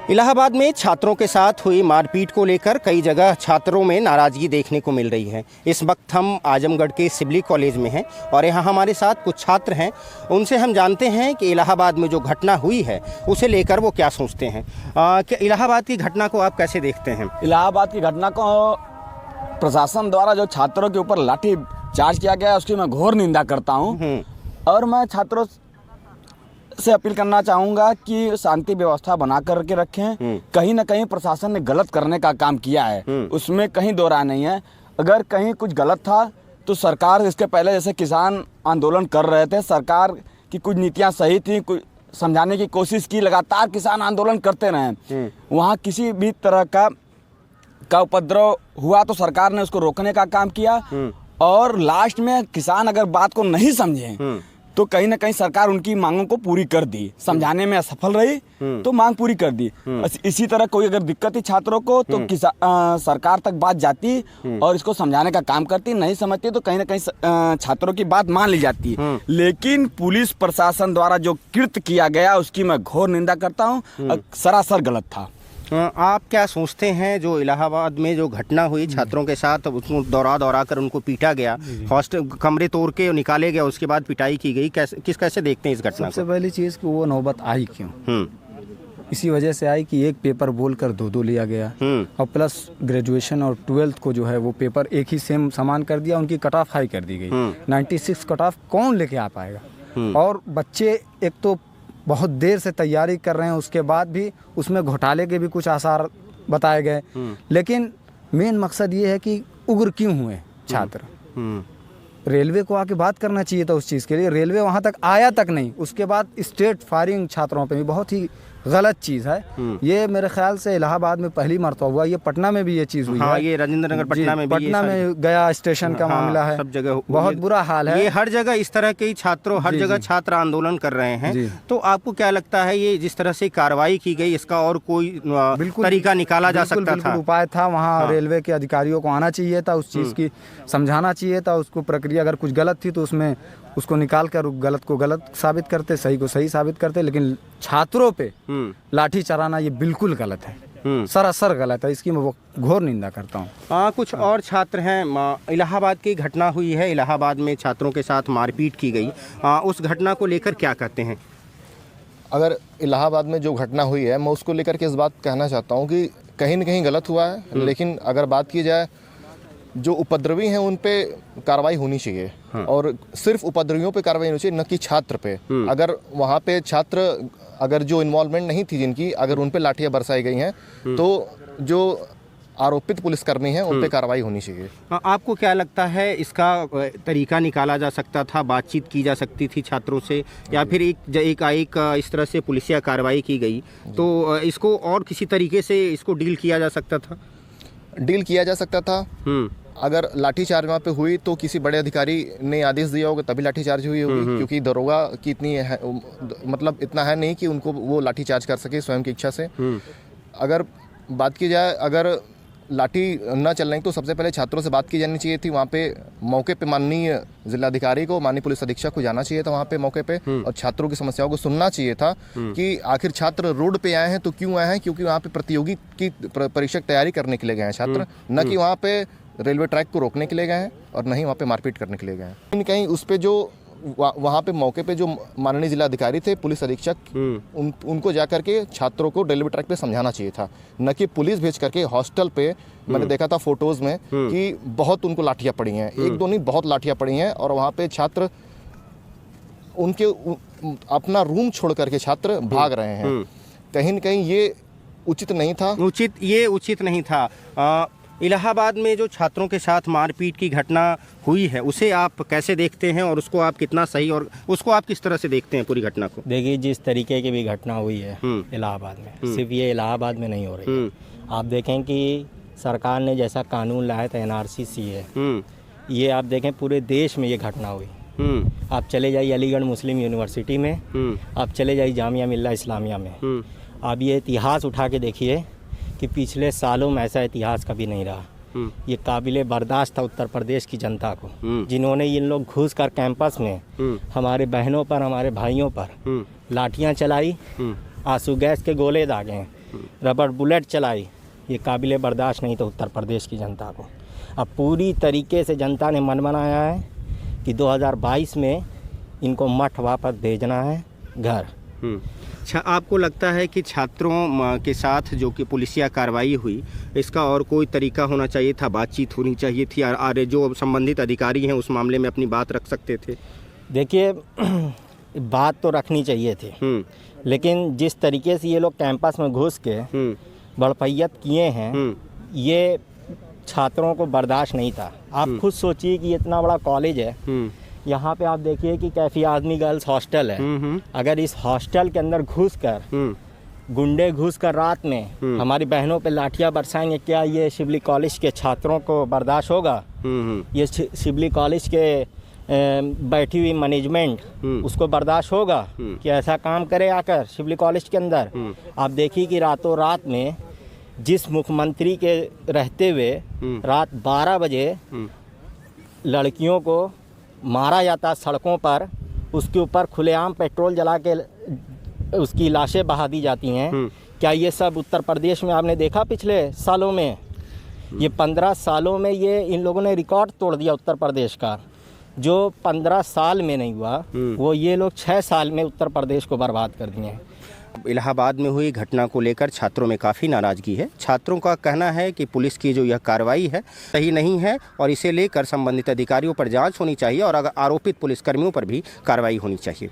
इलाहाबाद में छात्रों के साथ हुई मारपीट को लेकर कई जगह छात्रों में नाराज़गी देखने को मिल रही है। इस वक्त हम आजमगढ़ के सिबली कॉलेज में हैं और यहाँ हमारे साथ कुछ छात्र हैं। उनसे हम जानते हैं कि इलाहाबाद में जो घटना हुई है उसे लेकर वो क्या सोचते हैं। क्या इलाहाबाद की घटना को आप कैसे देखते हैं? इलाहाबाद की घटना को प्रशासन द्वारा जो छात्रों के ऊपर लाठी चार्ज किया गया है उसकी मैं घोर निंदा करता हूँ और मैं छात्रों से अपील करना चाहूँगा कि शांति व्यवस्था बना करके रखें। कहीं ना कहीं प्रशासन ने गलत करने का काम किया है, उसमें कहीं दो राय नहीं है। अगर कहीं कुछ गलत था तो सरकार इसके पहले जैसे किसान आंदोलन कर रहे थे, सरकार की कुछ नीतियाँ सही थी, कुछ समझाने की कोशिश की, लगातार किसान आंदोलन करते रहे। वहाँ किसी भी तरह का उपद्रव हुआ तो सरकार ने उसको रोकने का काम किया और लास्ट में किसान अगर बात को नहीं समझे तो कहीं ना कहीं सरकार उनकी मांगों को पूरी कर दी। समझाने में असफल रही तो मांग पूरी कर दी। इसी तरह कोई अगर दिक्कत थी छात्रों को तो सरकार तक बात जाती और इसको समझाने का काम करती। नहीं समझती तो कहीं ना कहीं छात्रों की बात मान ली जाती। लेकिन पुलिस प्रशासन द्वारा जो कृत्य किया गया उसकी मैं घोर निंदा करता हूँ। सरासर गलत था। आप क्या सोचते हैं जो इलाहाबाद में जो घटना हुई छात्रों के साथ, उसको दौड़ा कर उनको पीटा गया, हॉस्टल कमरे तोड़ के निकाले गया, उसके बाद पिटाई की गई, कैसे देखते हैं इस घटना को? सबसे पहली चीज़ कि वो नौबत आई क्यों? इसी वजह से आई कि एक पेपर बोलकर दो लिया गया और प्लस ग्रेजुएशन और 12th को जो है वो पेपर एक ही सेम समान कर दिया। उनकी कट ऑफ हाई कर दी गई। 96 कट ऑफ कौन लेके आ पाएगा? और बच्चे एक तो बहुत देर से तैयारी कर रहे हैं, उसके बाद भी उसमें घोटाले के भी कुछ आसार बताए गए। लेकिन मेन मकसद ये है कि उग्र क्यों हुए छात्र। रेलवे को आके बात करना चाहिए था उस चीज़ के लिए। रेलवे वहाँ तक आया तक नहीं। उसके बाद स्टेट फायरिंग छात्रों पे भी बहुत ही गलत चीज़ है। ये मेरे ख्याल से इलाहाबाद में पहली मरतबा हुआ। ये पटना में भी ये चीज़ हुई है। ये राजेंद्र नगर पटना में गया स्टेशन का मामला है। सब जगह बहुत बुरा हाल है। ये हर जगह इस तरह के छात्रों, हर जगह छात्र आंदोलन कर रहे हैं। तो आपको क्या लगता है ये जिस तरह से कार्रवाई की गई इसका और कोई तरीका निकाला जा सकता था? उपाय था। वहाँ रेलवे के अधिकारियों को आना चाहिए था, उस चीज़ की समझाना चाहिए था उसको। प्रक्रिया अगर कुछ गलत थी तो उसमें उसको निकाल कर गलत को गलत साबित करते, सही को सही साबित करते। लेकिन छात्रों पे लाठी चलाना ये बिल्कुल गलत है, सरासर गलत है। इसकी मैं घोर निंदा करता हूँ। कुछ और छात्र हैं। इलाहाबाद की घटना हुई है, इलाहाबाद में छात्रों के साथ मारपीट की गई। उस घटना को लेकर क्या कहते हैं? अगर इलाहाबाद में जो घटना हुई है मैं उसको लेकर के इस बात कहना चाहता हूँ कि कहीं न कहीं गलत हुआ है। लेकिन अगर बात की जाए जो उपद्रवी हैं उन पे कार्रवाई होनी चाहिए। और सिर्फ उपद्रवियों पे कार्रवाई होनी चाहिए, न कि छात्र पे। अगर वहाँ पे छात्र अगर जो इन्वॉल्वमेंट नहीं थी जिनकी, अगर उन पे लाठियाँ बरसाई गई हैं तो जो आरोपित पुलिसकर्मी हैं उन पे कार्रवाई होनी चाहिए। आपको क्या लगता है इसका तरीका निकाला जा सकता था, बातचीत की जा सकती थी छात्रों से, या फिर एक इस तरह से पुलिसिया कार्रवाई की गई तो इसको और किसी तरीके से इसको डील किया जा सकता था? डील किया जा सकता था। अगर लाठीचार्ज वहाँ पे हुई तो किसी बड़े अधिकारी ने आदेश दिया होगा तभी लाठीचार्ज हुई होगी। क्योंकि दरोगा की इतनी है, मतलब इतना है नहीं कि उनको वो लाठीचार्ज कर सके स्वयं की इच्छा से। अगर बात की जाए अगर लाठी न चल रही तो सबसे पहले छात्रों से बात की जानी चाहिए थी। वहाँ पे मौके पे माननीय जिलाधिकारी को, माननीय पुलिस अधीक्षक को जाना चाहिए था वहाँ पे मौके पे और छात्रों की समस्याओं को सुनना चाहिए था कि आखिर छात्र रोड पे आए हैं तो क्यों आए हैं। क्योंकि वहाँ पे प्रतियोगी की परीक्षा की तैयारी करने के लिए गए हैं छात्र, न कि वहाँ पे रेलवे ट्रैक को रोकने के लिए गए हैं और न ही वहाँ पे मारपीट करने के लिए गए हैं। कहीं उस पे जो वहाँ पे मौके पे जो माननीय जिलाधिकारी थे, पुलिस अधीक्षक, उनको जाकर के छात्रों को रेलवे ट्रैक पे समझाना चाहिए था, न कि पुलिस भेज करके हॉस्टल पे। मैंने देखा था फोटोज़ में कि बहुत उनको लाठियाँ पड़ी हैं, एक दो नहीं बहुत लाठियाँ पड़ी हैं। और वहाँ पे छात्र उनके अपना रूम छोड़ करके छात्र भाग रहे हैं। कहीं न कहीं ये उचित नहीं था। उचित नहीं था। इलाहाबाद में जो छात्रों के साथ मारपीट की घटना हुई है उसे आप कैसे देखते हैं और उसको आप कितना सही, और उसको आप किस तरह से देखते हैं पूरी घटना को? देखिए, जिस तरीके की भी घटना हुई है इलाहाबाद में, सिर्फ ये इलाहाबाद में नहीं हो रही है। आप देखें कि सरकार ने जैसा कानून लाया था NRC CA, ये आप देखें पूरे देश में ये घटना हुई। आप चले जाइए अलीगढ़ मुस्लिम यूनिवर्सिटी में, आप चले जाइए जामिया मिल्ला इस्लामिया में, आप ये इतिहास उठा के देखिए कि पिछले सालों में ऐसा इतिहास कभी नहीं रहा। ये काबिले बर्दाश्त था उत्तर प्रदेश की जनता को, जिन्होंने इन लोग घुस कर कैंपस में हमारे बहनों पर, हमारे भाइयों पर लाठियां चलाई, आंसू गैस के गोले दागे हैं। रबर बुलेट चलाई, ये काबिल बर्दाश्त नहीं था उत्तर प्रदेश की जनता को। अब पूरी तरीके से जनता ने मन बनाया है कि 2022 में इनको मठ वापस भेजना है घर। अच्छा, आपको लगता है कि छात्रों के साथ जो कि पुलिसिया कार्रवाई हुई, इसका और कोई तरीका होना चाहिए था, बातचीत होनी चाहिए थी, और जो संबंधित अधिकारी हैं उस मामले में अपनी बात रख सकते थे? देखिए बात तो रखनी चाहिए थी, लेकिन जिस तरीके से ये लोग कैंपस में घुस के बड़पैयत किए हैं, ये छात्रों को बर्दाश्त नहीं था। आप खुद सोचिए कि इतना बड़ा कॉलेज है, यहाँ पे आप देखिए कि कैफी आदमी गर्ल्स हॉस्टल है। अगर इस हॉस्टल के अंदर घुसकर गुंडे घुसकर रात में हमारी बहनों पे लाठियां बरसाएंगे, क्या ये शिवली कॉलेज के छात्रों को बर्दाश्त होगा? ये शिवली कॉलेज के बैठी हुई मैनेजमेंट उसको बर्दाश्त होगा कि ऐसा काम करे आकर शिवली कॉलेज के अंदर? आप देखिए कि रातों रात में जिस मुख्यमंत्री के रहते हुए रात 12 बजे लड़कियों को मारा जाता सड़कों पर, उसके ऊपर खुलेआम पेट्रोल जला के उसकी लाशें बहा दी जाती हैं। क्या ये सब उत्तर प्रदेश में आपने देखा पिछले सालों में? ये 15 सालों में ये इन लोगों ने रिकॉर्ड तोड़ दिया उत्तर प्रदेश का। जो 15 साल में नहीं हुआ वो ये लोग 6 साल में उत्तर प्रदेश को बर्बाद कर दिए हैं। इलाहाबाद में हुई घटना को लेकर छात्रों में काफ़ी नाराज़गी है। छात्रों का कहना है कि पुलिस की जो यह कार्रवाई है सही नहीं है और इसे लेकर संबंधित अधिकारियों पर जांच होनी चाहिए और अगर आरोपित पुलिसकर्मियों पर भी कार्रवाई होनी चाहिए।